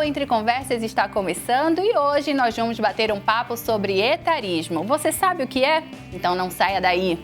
Entre Conversas está começando e hoje nós vamos bater um papo sobre etarismo. Você sabe o que é? Então não saia daí!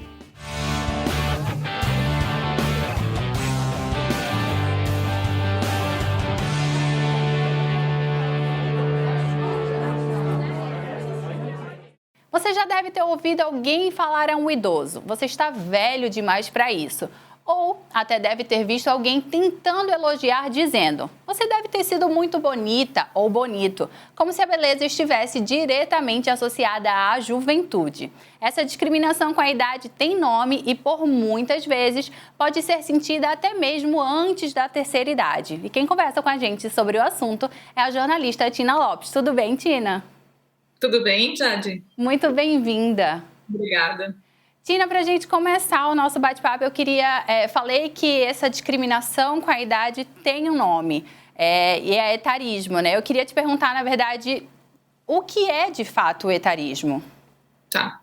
Você já deve ter ouvido alguém falar a um idoso: você está velho demais para isso. Ou até deve ter visto alguém tentando elogiar dizendo: você deve ter sido muito bonita ou bonito, como se a beleza estivesse diretamente associada à juventude. Essa discriminação com a idade tem nome e por muitas vezes pode ser sentida até mesmo antes da terceira idade. E quem conversa com a gente sobre o assunto é a jornalista Tina Lopes. Tudo bem, Tina? Tudo bem, Jade? Muito bem-vinda. Obrigada. Tina, para a gente começar o nosso bate-papo, eu falei que essa discriminação com a idade tem um nome, e é etarismo, né? Eu queria te perguntar, na verdade, o que é de fato o etarismo? Tá.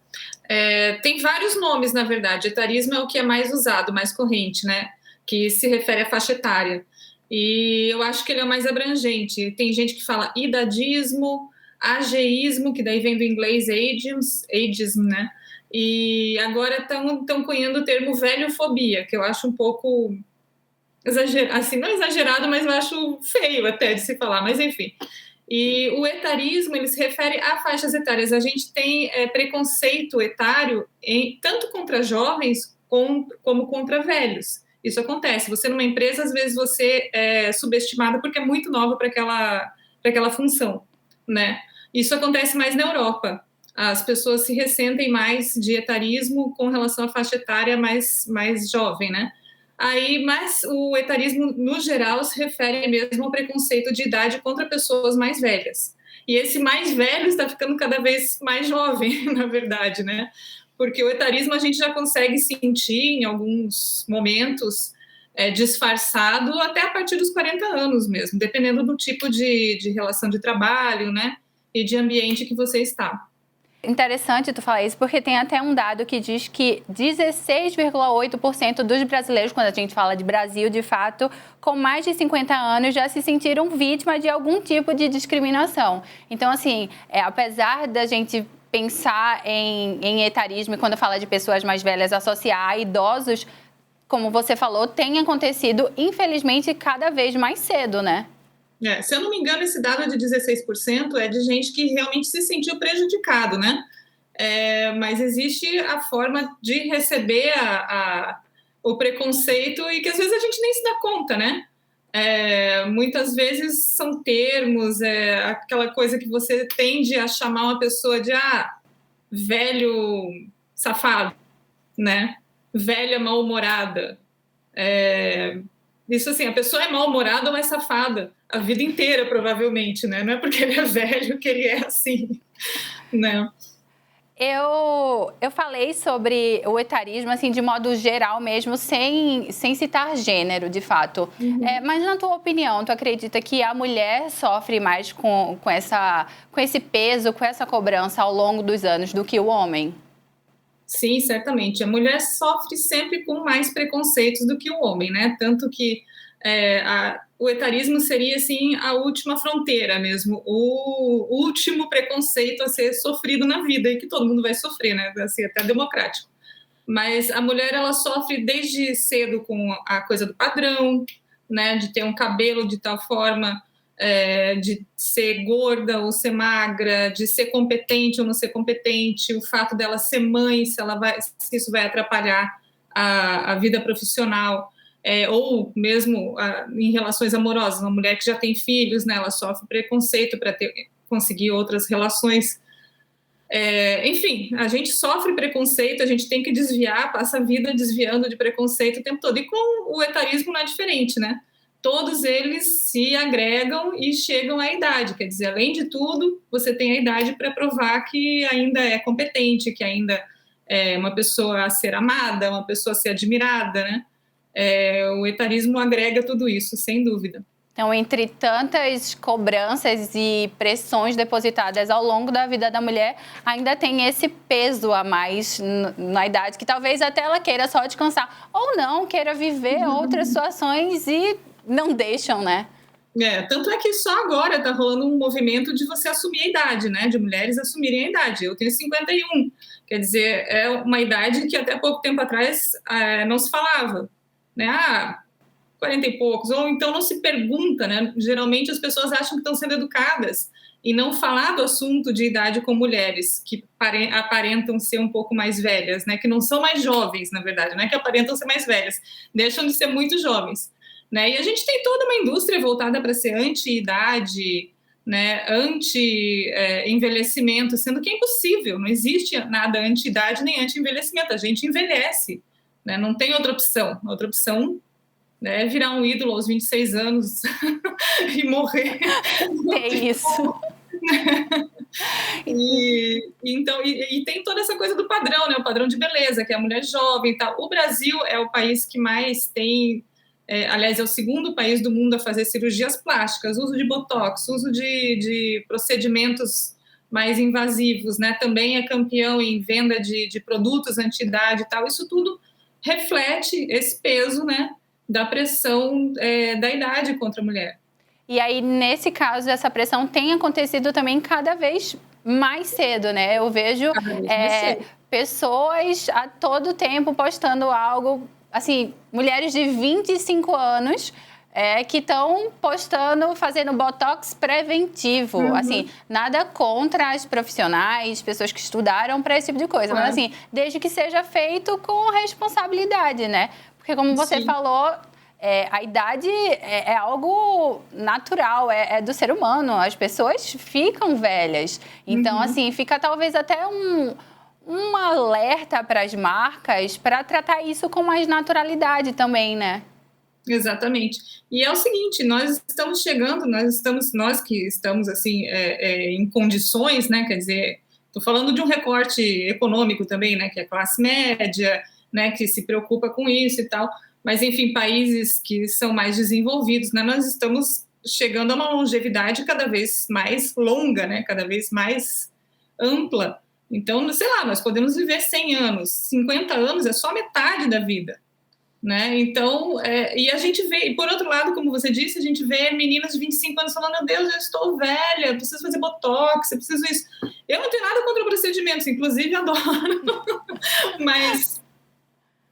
Tem vários nomes, na verdade. Etarismo é o que é mais usado, mais corrente, né? Que se refere à faixa etária. E eu acho que ele é o mais abrangente. Tem gente que fala idadismo, ageísmo, que daí vem do inglês ageism, né? E agora estão cunhando o termo velhofobia, que eu acho um pouco exagerado, assim, não exagerado, mas eu acho feio até de se falar, mas enfim. E o etarismo, ele se refere a faixas etárias. A gente tem preconceito etário tanto contra jovens como contra velhos. Isso acontece. Você numa empresa, às vezes você é subestimado porque é muito nova para aquela função, né? Isso acontece mais na Europa. As pessoas se ressentem mais de etarismo com relação à faixa etária mais jovem, né? Mas o etarismo, no geral, se refere mesmo ao preconceito de idade contra pessoas mais velhas. E esse mais velho está ficando cada vez mais jovem, na verdade, né? Porque o etarismo a gente já consegue sentir em alguns momentos disfarçado até a partir dos 40 anos mesmo, dependendo do tipo de relação de trabalho, né? E de ambiente que você está. Interessante tu falar isso, porque tem até um dado que diz que 16,8% dos brasileiros, quando a gente fala de Brasil, de fato, com mais de 50 anos, já se sentiram vítimas de algum tipo de discriminação. Então, assim, apesar da gente pensar em etarismo, e quando fala de pessoas mais velhas, associar a idosos, como você falou, tem acontecido, infelizmente, cada vez mais cedo, né? Se eu não me engano, esse dado de 16% é de gente que realmente se sentiu prejudicado, né? Mas existe a forma de receber o preconceito e que às vezes a gente nem se dá conta, né? Muitas vezes são termos, aquela coisa que você tende a chamar uma pessoa de velho safado, né? Velha mal-humorada. Isso assim, a pessoa é mal-humorada ou é safada a vida inteira, provavelmente, né? Não é porque ele é velho que ele é assim, né? Eu falei sobre o etarismo, assim, de modo geral mesmo, sem citar gênero, de fato. Uhum. Mas, na tua opinião, tu acredita que a mulher sofre mais com esse peso, com essa cobrança ao longo dos anos do que o homem? Sim, certamente. A mulher sofre sempre com mais preconceitos do que o homem, né? Tanto que o etarismo seria, assim, a última fronteira mesmo, o último preconceito a ser sofrido na vida e que todo mundo vai sofrer, né? Assim, até democrático. Mas a mulher, ela sofre desde cedo com a coisa do padrão, né? De ter um cabelo de tal forma, de ser gorda ou ser magra, de ser competente ou não ser competente, o fato dela ser mãe, se isso vai atrapalhar a vida profissional, ou mesmo em relações amorosas. Uma mulher que já tem filhos, né, ela sofre preconceito para conseguir outras relações. Enfim, a gente sofre preconceito, a gente tem que desviar, passa a vida desviando de preconceito o tempo todo. E com o etarismo não é diferente, né? Todos eles se agregam e chegam à idade. Quer dizer, além de tudo, você tem a idade para provar que ainda é competente, que ainda é uma pessoa a ser amada, uma pessoa a ser admirada, né? O etarismo agrega tudo isso, sem dúvida. Então, entre tantas cobranças e pressões depositadas ao longo da vida da mulher, ainda tem esse peso a mais na idade, que talvez até ela queira só descansar, ou não, queira viver outras situações e não deixam, né? Tanto é que só agora está rolando um movimento de você assumir a idade, né? De mulheres assumirem a idade. Eu tenho 51, quer dizer, é uma idade que até pouco tempo atrás não se falava, né? 40 e poucos, ou então não se pergunta, né? Geralmente as pessoas acham que estão sendo educadas e não falar do assunto de idade com mulheres que aparentam ser um pouco mais velhas, né? Que não são mais jovens, na verdade, não é que aparentam ser mais velhas, deixam de ser muito jovens, né? E a gente tem toda uma indústria voltada para ser anti-idade, né? Anti-envelhecimento, sendo que é impossível, não existe nada anti-idade nem anti-envelhecimento, a gente envelhece, né? Não tem outra opção, outra opção, né, virar um ídolo aos 26 anos e morrer. Tem isso. Então, tem toda essa coisa do padrão, né, o padrão de beleza, que é a mulher jovem e tal. O Brasil é o país que mais tem, aliás, é o segundo país do mundo a fazer cirurgias plásticas, uso de botox, uso de procedimentos mais invasivos, né, também é campeão em venda de produtos anti-idade e tal. Isso tudo reflete esse peso, né, da pressão da idade contra a mulher. E aí, nesse caso, essa pressão tem acontecido também cada vez mais cedo, né? Eu vejo pessoas a todo tempo postando algo, assim, mulheres de 25 anos que estão postando, fazendo botox preventivo. Assim, nada contra as profissionais, pessoas que estudaram para esse tipo de coisa, mas assim, desde que seja feito com responsabilidade, né? Porque como você falou, a idade é algo natural, é do ser humano. As pessoas ficam velhas. Então, assim, fica talvez até um alerta para as marcas para tratar isso com mais naturalidade também, né? Exatamente. E é o seguinte, nós que estamos assim em condições, né? Quer dizer, estou falando de um recorte econômico também, né? Que é a classe média, né? Que se preocupa com isso e tal. Mas, enfim, países que são mais desenvolvidos, né, nós estamos chegando a uma longevidade cada vez mais longa, né, cada vez mais ampla. Então, sei lá, nós podemos viver 100 anos, 50 anos é só metade da vida, né? Então, e a gente vê, e por outro lado, como você disse, a gente vê meninas de 25 anos falando: meu Deus, eu estou velha, eu preciso fazer botox, eu preciso isso. Eu não tenho nada contra procedimentos, inclusive adoro,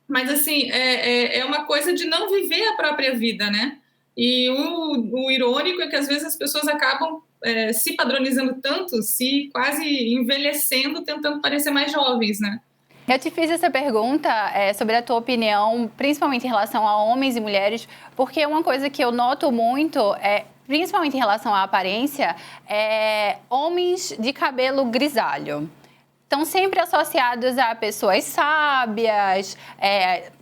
mas assim, é uma coisa de não viver a própria vida, né? E o irônico é que às vezes as pessoas acabam se padronizando tanto, se quase envelhecendo, tentando parecer mais jovens, né? Eu te fiz essa pergunta sobre a tua opinião, principalmente em relação a homens e mulheres, porque uma coisa que eu noto muito principalmente em relação à aparência, homens de cabelo grisalho. Estão sempre associados a pessoas sábias,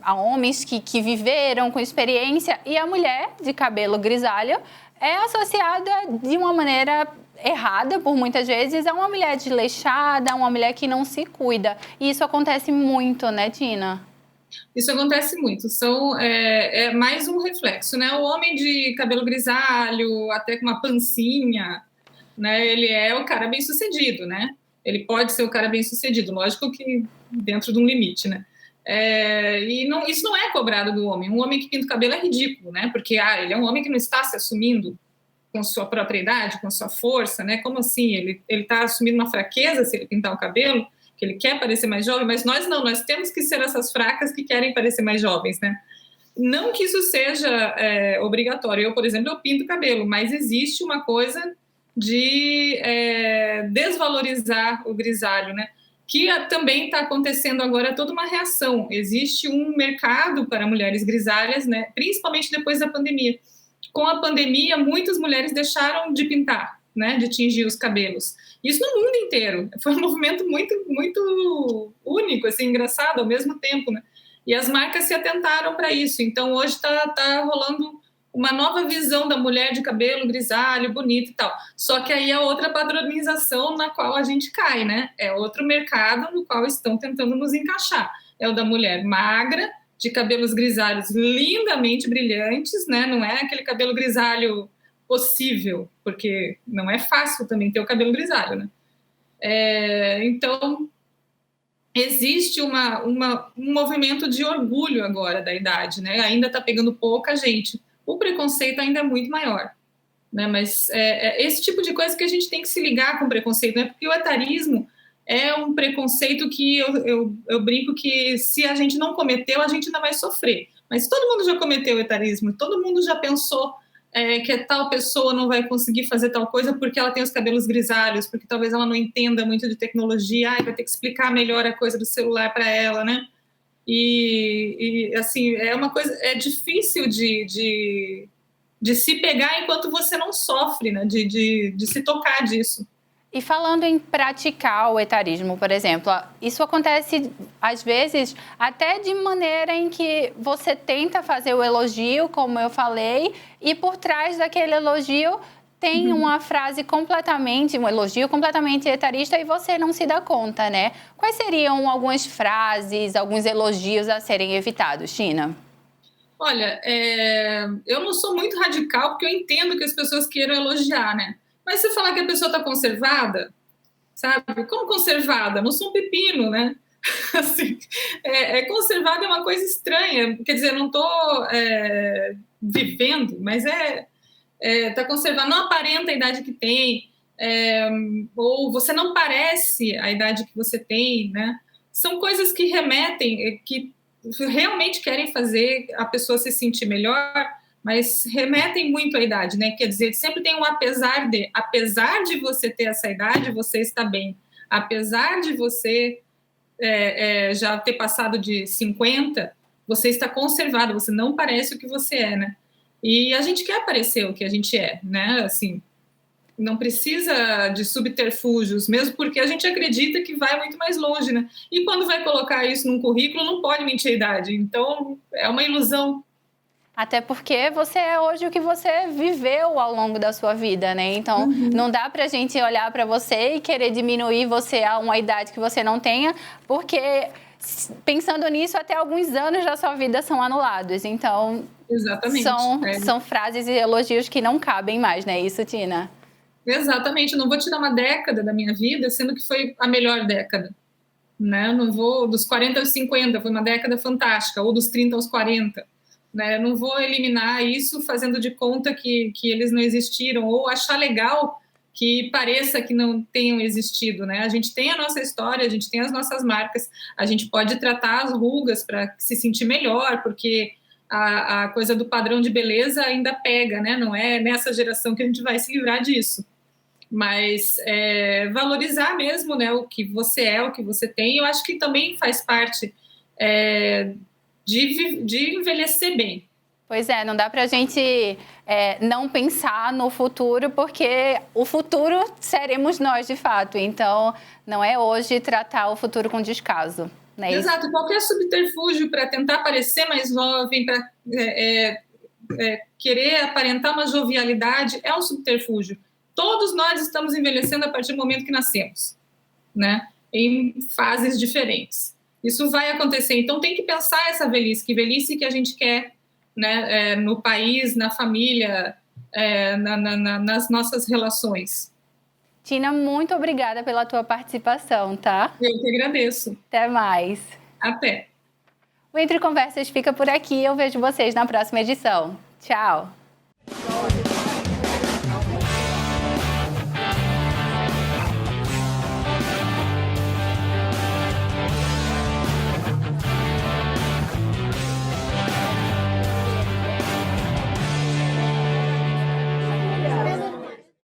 a homens que viveram com experiência, e a mulher de cabelo grisalho é associada de uma maneira errada, por muitas vezes, a uma mulher desleixada, a uma mulher que não se cuida. E isso acontece muito, né, Tina? Isso acontece muito. É mais um reflexo, né? O homem de cabelo grisalho, até com uma pancinha, né? Ele é o cara bem-sucedido, né? Ele pode ser o cara bem-sucedido, lógico que dentro de um limite, né? Isso não é cobrado do homem. Um homem que pinta o cabelo é ridículo, né? Porque ele é um homem que não está se assumindo com sua própria idade, com sua força, né? Como assim? Ele está assumindo uma fraqueza se ele pintar o cabelo, que ele quer parecer mais jovem, mas nós não, nós temos que ser essas fracas que querem parecer mais jovens, né? Não que isso seja obrigatório. Eu, por exemplo, eu pinto o cabelo, mas existe uma coisa de desvalorizar o grisalho, né? Que também está acontecendo agora toda uma reação. Existe um mercado para mulheres grisalhas, né? Principalmente depois da pandemia. Com a pandemia, muitas mulheres deixaram de pintar, né? De tingir os cabelos. Isso no mundo inteiro. Foi um movimento muito, muito único, assim, engraçado ao mesmo tempo, né? E as marcas se atentaram para isso. Então, hoje está rolando uma nova visão da mulher de cabelo grisalho, bonito e tal. Só que aí é outra padronização na qual a gente cai, né? É outro mercado no qual estão tentando nos encaixar. É o da mulher magra, de cabelos grisalhos lindamente brilhantes, né? Não é aquele cabelo grisalho possível, porque não é fácil também ter o cabelo grisalho, né? Então, existe um movimento de orgulho agora da idade, né? Ainda está pegando pouca gente. O preconceito ainda é muito maior, né? Mas esse tipo de coisa que a gente tem que se ligar com preconceito, né? Porque o etarismo é um preconceito que eu brinco que se a gente não cometeu, a gente ainda vai sofrer. Mas todo mundo já cometeu o etarismo, todo mundo já pensou que tal pessoa não vai conseguir fazer tal coisa porque ela tem os cabelos grisalhos, porque talvez ela não entenda muito de tecnologia, vai ter que explicar melhor a coisa do celular para ela, né? E assim, é uma coisa, é difícil de se pegar enquanto você não sofre, né? De se tocar disso. E falando em praticar o etarismo, por exemplo, isso acontece às vezes até de maneira em que você tenta fazer o elogio, como eu falei, e por trás daquele elogio tem uma frase completamente, um elogio completamente etarista e você não se dá conta, né? Quais seriam algumas frases, alguns elogios a serem evitados, Tina? Olha, eu não sou muito radical porque eu entendo que as pessoas queiram elogiar, né? Mas se falar que a pessoa está conservada, sabe? Como conservada? Não sou um pepino, né? Assim, conservada é uma coisa estranha. Quer dizer, eu não estou vivendo, mas tá conservado. Não aparenta a idade que tem, ou você não parece a idade que você tem, né? São coisas que remetem, que realmente querem fazer a pessoa se sentir melhor, mas remetem muito à idade, né? Quer dizer, sempre tem um apesar de você ter essa idade, você está bem. Apesar de você já ter passado de 50, você está conservado, você não parece o que você é, né? E a gente quer parecer o que a gente é, né? Assim, não precisa de subterfúgios, mesmo porque a gente acredita que vai muito mais longe, né? E quando vai colocar isso num currículo, não pode mentir a idade. Então, é uma ilusão. Até porque você é hoje o que você viveu ao longo da sua vida, né? Então, não dá pra gente olhar pra você e querer diminuir você a uma idade que você não tenha, porque pensando nisso, até alguns anos da sua vida são anulados. Então, exatamente. São frases e elogios que não cabem mais, né? Isso, Tina? Exatamente. Eu não vou tirar uma década da minha vida, sendo que foi a melhor década. Né? Eu não vou dos 40 aos 50, foi uma década fantástica, ou dos 30 aos 40. Né? Eu não vou eliminar isso fazendo de conta que eles não existiram, ou achar legal que pareça que não tenham existido, né? A gente tem a nossa história, a gente tem as nossas marcas, a gente pode tratar as rugas para se sentir melhor, porque a coisa do padrão de beleza ainda pega, né? Não é nessa geração que a gente vai se livrar disso. Mas valorizar mesmo, né, o que você é, o que você tem, eu acho que também faz parte de envelhecer bem. Pois é, não dá pra gente não pensar no futuro, porque o futuro seremos nós, de fato. Então, não é hoje tratar o futuro com descaso. Não é exato, isso? Qualquer subterfúgio para tentar parecer mais jovem, para querer aparentar uma jovialidade, é um subterfúgio. Todos nós estamos envelhecendo a partir do momento que nascemos, né? Em fases diferentes. Isso vai acontecer. Então, tem que pensar essa velhice, que velhice que a gente quer, né? No país, na família, nas nossas relações. Tina, muito obrigada pela tua participação, tá? Eu que agradeço. Até mais. Até. O Entre Conversas fica por aqui. Eu vejo vocês na próxima edição. Tchau.